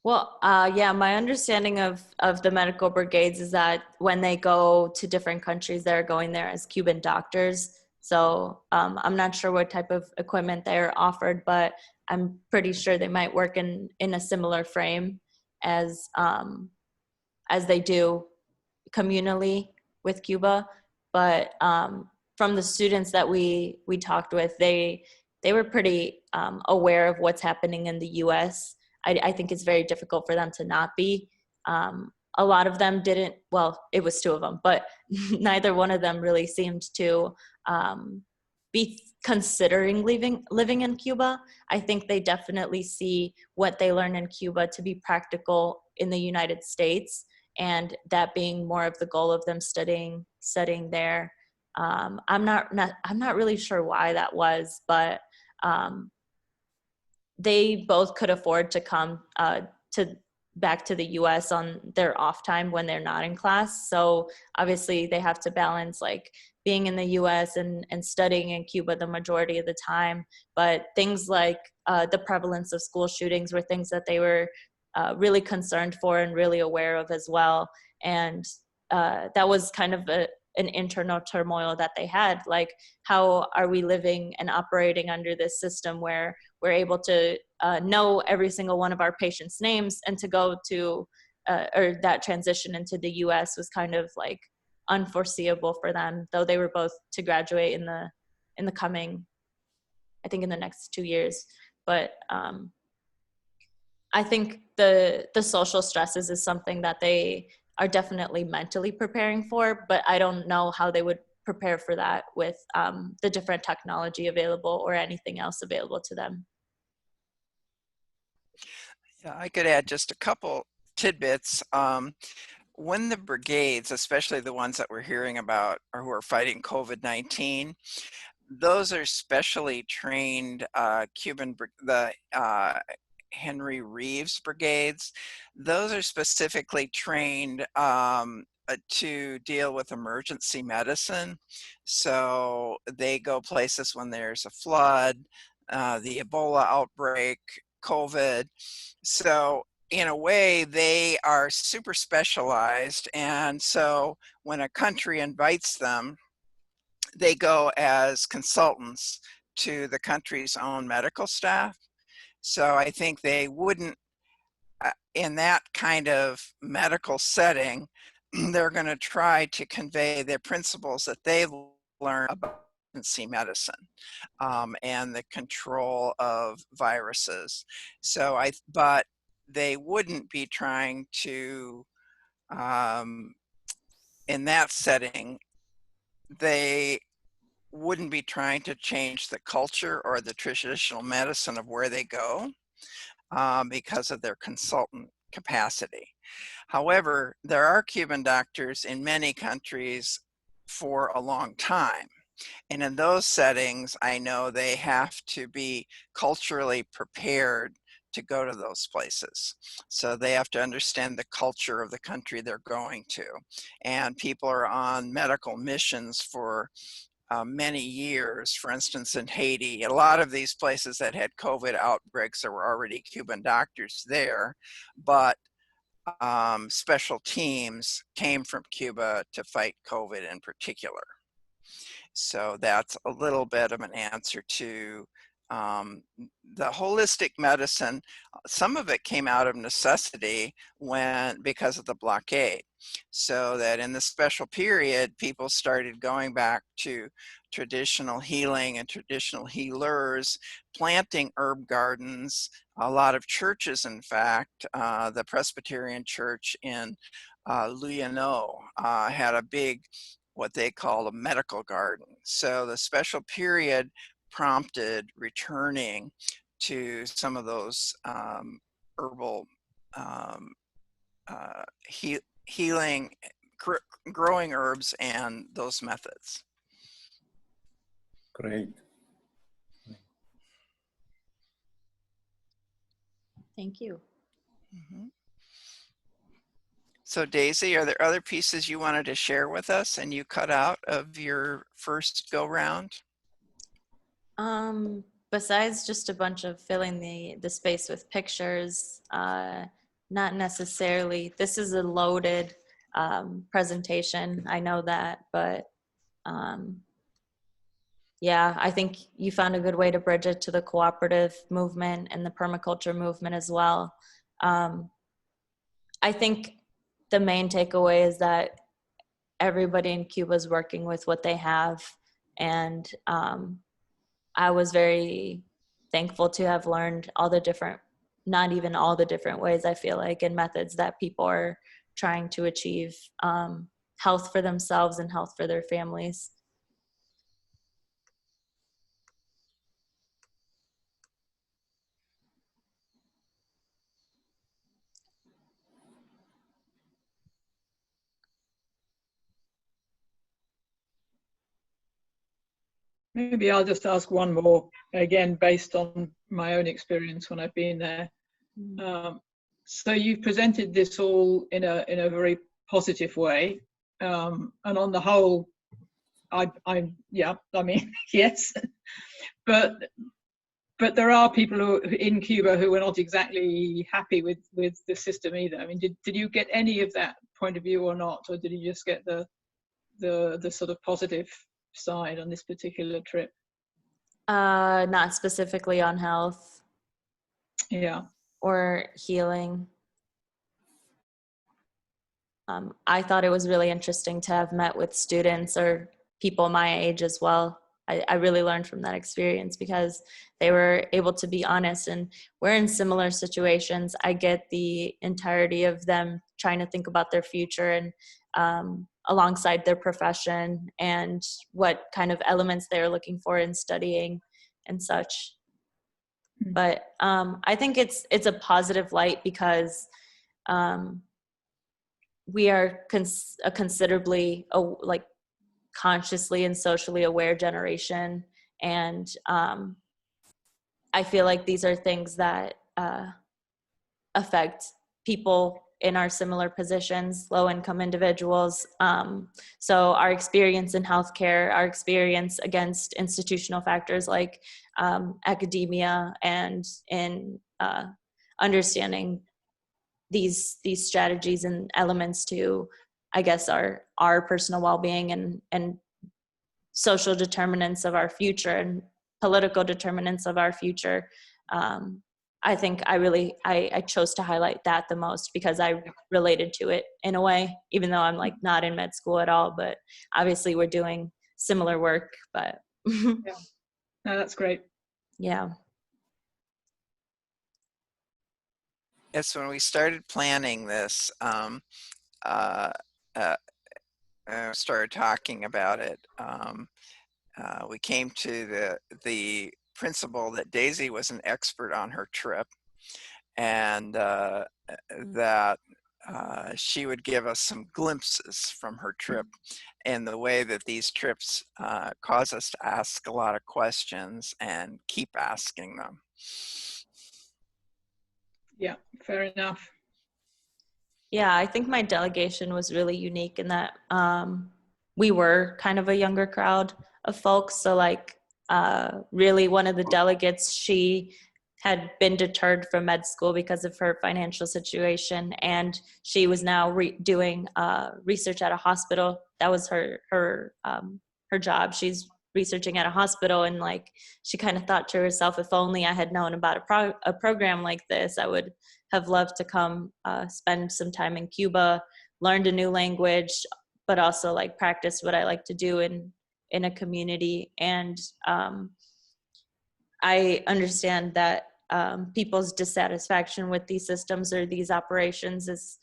[SPEAKER 2] Well, yeah, my understanding of the medical brigades is that when they go to different countries, they're going there as Cuban doctors. So I'm not sure what type of equipment they're offered, but I'm pretty sure they might work in a similar frame as they do communally with Cuba. But from the students that we talked with, they were pretty aware of what's happening in the U.S. I think it's very difficult for them to not be. A lot of them didn't, well, it was 2 of them, but neither one of them really seemed to be considering living in Cuba. I think they definitely see what they learn in Cuba to be practical in the United States, and that being more of the goal of them studying there. I'm not really sure why that was, but they both could afford to come back to the US on their off time when they're not in class. So obviously they have to balance like being in the US and studying in Cuba the majority of the time. But things like the prevalence of school shootings were things that they were really concerned for and really aware of as well. And that was kind of an internal turmoil that they had. Like, how are we living and operating under this system where we're able to know every single one of our patients' names, and to go to, or that transition into the US was kind of like unforeseeable for them, though they were both to graduate in the coming, I think in the next 2 years. But I think the social stresses is something that they are definitely mentally preparing for, but I don't know how they would prepare for that with the different technology available or anything else available to them.
[SPEAKER 1] Yeah, I could add just a couple tidbits. When the brigades, especially the ones that we're hearing about or who are fighting COVID-19, those are specially trained Henry Reeves brigades. Those are specifically trained to deal with emergency medicine. So they go places when there's a flood, the Ebola outbreak, COVID. So in a way, they are super specialized. And so when a country invites them, they go as consultants to the country's own medical staff. So I think they wouldn't, in that kind of medical setting, they're going to try to convey their principles that they've learned about emergency medicine and the control of viruses. So but they wouldn't be trying to, in that setting, they wouldn't be trying to change the culture or the traditional medicine of where they go because of their consultant capacity. However, there are Cuban doctors in many countries for a long time. And in those settings, I know they have to be culturally prepared to go to those places. So they have to understand the culture of the country they're going to. And people are on medical missions for many years. For instance, in Haiti, a lot of these places that had COVID outbreaks, there were already Cuban doctors there, but special teams came from Cuba to fight COVID in particular. So that's a little bit of an answer to the holistic medicine. Some of it came out of necessity because of the blockade. So that in the special period, people started going back to traditional healing and traditional healers, planting herb gardens. A lot of churches, in fact, the Presbyterian church in Luyano had a big, what they call a medical garden. So the special period prompted returning to some of those herbal healing, growing herbs and those methods.
[SPEAKER 4] Great.
[SPEAKER 2] Thank you.
[SPEAKER 1] Mm-hmm. So Daisy, are there other pieces you wanted to share with us and you cut out of your first go round?
[SPEAKER 2] Besides just a bunch of filling the space with pictures, not necessarily. This is a loaded presentation. I know that, but yeah, I think you found a good way to bridge it to the cooperative movement and the permaculture movement as well. I think the main takeaway is that everybody in Cuba is working with what they have, and I was very thankful to have learned all the different, not even all the different ways, I feel like, and methods that people are trying to achieve health for themselves and health for their families.
[SPEAKER 3] Maybe I'll just ask one more, again, based on my own experience when I've been there. So you've presented this all in a very positive way, and on the whole, I mean, yes, but there are people in Cuba who are not exactly happy with the system either. I mean, did you get any of that point of view or not, or did you just get the sort of positive side on this particular trip?
[SPEAKER 2] Not specifically on health.
[SPEAKER 3] Yeah.
[SPEAKER 2] Or healing. I thought it was really interesting to have met with students or people my age as well. I really learned from that experience because they were able to be honest, and we're in similar situations. I get the entirety of them trying to think about their future and alongside their profession and what kind of elements they're looking for in studying and such. But I think it's a positive light because we are a considerably like consciously and socially aware generation, and I feel like these are things that affect people in our similar positions, low-income individuals. So our experience in healthcare, our experience against institutional factors like academia, and in understanding these strategies and elements to, I guess, our personal well-being and social determinants of our future and political determinants of our future. I think I chose to highlight that the most because I related to it in a way, even though I'm like not in med school at all, but obviously we're doing similar work, but
[SPEAKER 3] Yeah. No, that's great.
[SPEAKER 2] yeah.
[SPEAKER 1] It's when we started planning this, uh, uh, started talking about it, we came to the principle that Daisy was an expert on her trip, and that she would give us some glimpses from her trip and the way that these trips cause us to ask a lot of questions and keep asking them.
[SPEAKER 3] Yeah, fair enough.
[SPEAKER 2] Yeah, I think my delegation was really unique in that we were kind of a younger crowd of folks. So like really one of the delegates, she had been deterred from med school because of her financial situation. And she was now doing research at a hospital. That was her job. She's researching at a hospital, and like she kind of thought to herself, if only I had known about a program like this, I would have loved to come spend some time in Cuba, learned a new language, but also like practice what I like to do in a community. And I understand that people's dissatisfaction with these systems or these operations is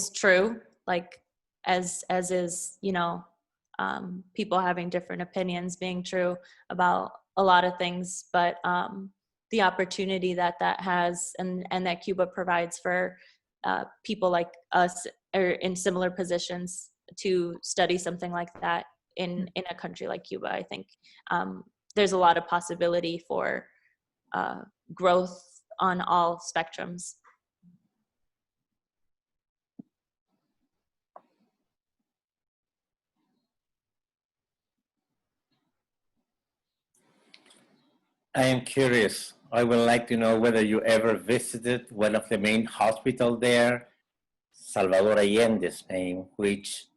[SPEAKER 2] true, like as is, you know, people having different opinions being true about a lot of things, but the opportunity that has and that Cuba provides for people like us or in similar positions to study something like that in a country like Cuba, I think there's a lot of possibility for growth on all spectrums.
[SPEAKER 4] I am curious. I would like to know whether you ever visited one of the main hospitals there, Salvador Allende's name, which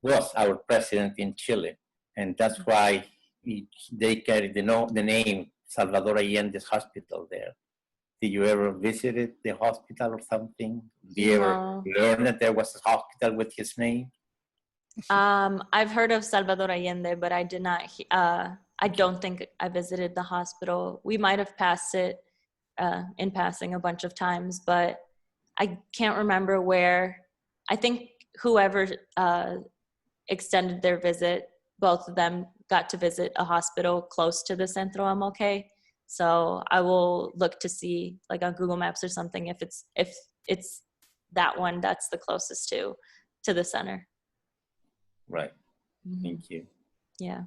[SPEAKER 4] was our president in Chile. And that's why they carry the name Salvador Allende's Hospital there. Did you ever visit the hospital or something? Did you ever learn that there was a hospital with his name?
[SPEAKER 2] I've heard of Salvador Allende, but I did not. I don't think I visited the hospital. We might have passed it in passing a bunch of times, but I can't remember where. I think whoever extended their visit, both of them got to visit a hospital close to the Centro MLK. So I will look to see, like on Google Maps or something, if it's that one that's the closest to the center.
[SPEAKER 4] Right.
[SPEAKER 2] Mm-hmm.
[SPEAKER 4] Thank you.
[SPEAKER 2] Yeah.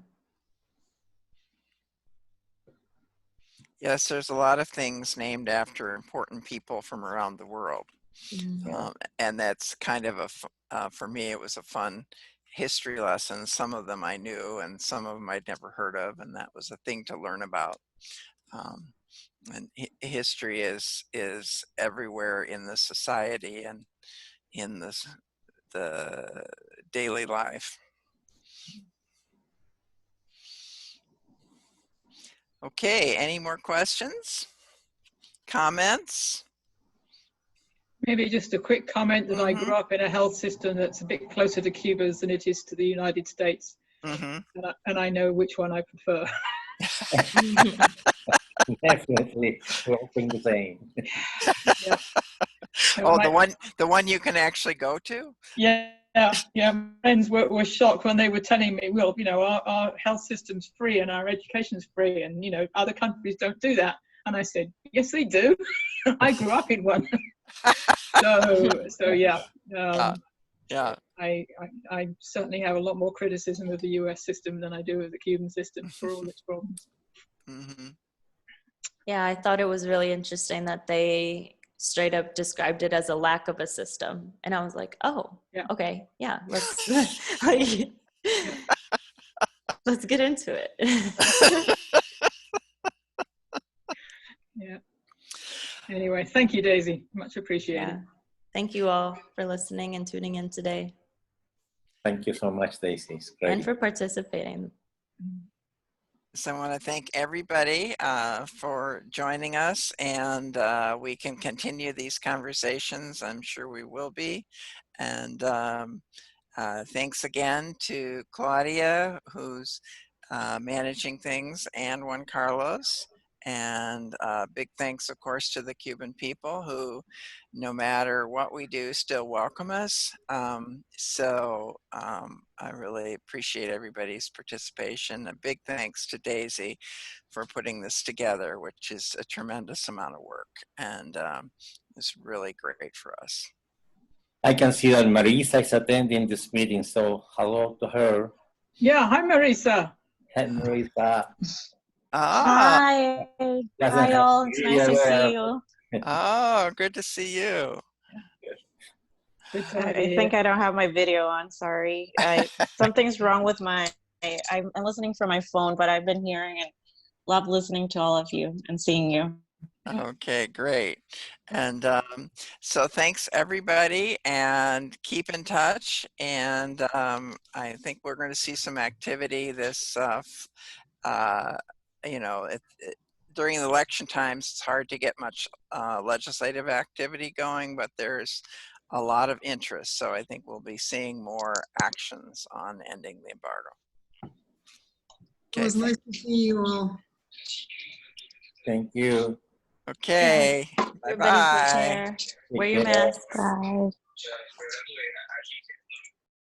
[SPEAKER 1] Yes, there's a lot of things named after important people from around the world.
[SPEAKER 2] Mm-hmm.
[SPEAKER 1] And that's kind of for me, it was a fun history lesson. Some of them I knew and some of them I'd never heard of, and that was a thing to learn about. And history is everywhere in the society and in the daily life. Okay, any more questions? Comments?
[SPEAKER 3] Maybe just a quick comment that I grew up in a health system that's a bit closer to Cuba's than it is to the United States. And I know which one I prefer.
[SPEAKER 4] Definitely, we're hoping the same.
[SPEAKER 3] Yeah.
[SPEAKER 1] Oh, the one you can actually go to?
[SPEAKER 3] Yeah. My friends were shocked when they were telling me, well, you know, our health system's free and our education's free, and you know, other countries don't do that. And I said, yes, they do. I grew up in one. So yeah.
[SPEAKER 1] Yeah.
[SPEAKER 3] I certainly have a lot more criticism of the US system than I do of the Cuban system for all its problems.
[SPEAKER 1] Mm-hmm.
[SPEAKER 2] Yeah, I thought it was really interesting that they straight up described it as a lack of a system. And I was like, oh, yeah. Okay, yeah, let's let's get into it.
[SPEAKER 3] Yeah. Anyway, thank you, Daisy. Much appreciated.
[SPEAKER 2] Yeah. Thank you all for listening and tuning in today.
[SPEAKER 4] Thank you so much, Daisy.
[SPEAKER 2] And for participating.
[SPEAKER 1] So I want to thank everybody for joining us, and we can continue these conversations. I'm sure we will be. And thanks again to Claudia, who's managing things, and Juan Carlos. And big thanks, of course, to the Cuban people who, no matter what we do, still welcome us. I really appreciate everybody's participation. A big thanks to Daisy for putting this together, which is a tremendous amount of work, and it's really great for us.
[SPEAKER 4] I can see that Marisa is attending this meeting, so hello to her.
[SPEAKER 3] Yeah, hi Marisa.
[SPEAKER 4] Hi, Marisa.
[SPEAKER 1] Ah,
[SPEAKER 2] Hi.
[SPEAKER 4] Doesn't
[SPEAKER 2] Hi,
[SPEAKER 4] have
[SPEAKER 2] all.
[SPEAKER 4] to
[SPEAKER 2] It's
[SPEAKER 4] be
[SPEAKER 2] nice to
[SPEAKER 4] aware.
[SPEAKER 2] see you.
[SPEAKER 1] oh, good to see you.
[SPEAKER 3] Good to have you
[SPEAKER 5] I
[SPEAKER 3] here.
[SPEAKER 5] think I don't have my video on. Sorry. Something's wrong with my. I'm listening from my phone, but I've been hearing and love listening to all of you and seeing you.
[SPEAKER 1] Okay, great. And so thanks everybody, and keep in touch. And I think we're going to see some activity this, during election times, it's hard to get much legislative activity going, but there's a lot of interest. So I think we'll be seeing more actions on ending the embargo.
[SPEAKER 6] It was nice to see you all.
[SPEAKER 4] Thank you.
[SPEAKER 1] Okay,
[SPEAKER 2] Everybody take
[SPEAKER 1] bye-bye.
[SPEAKER 2] care.
[SPEAKER 4] Take
[SPEAKER 2] Wear your
[SPEAKER 4] care.
[SPEAKER 2] mask.
[SPEAKER 5] Bye.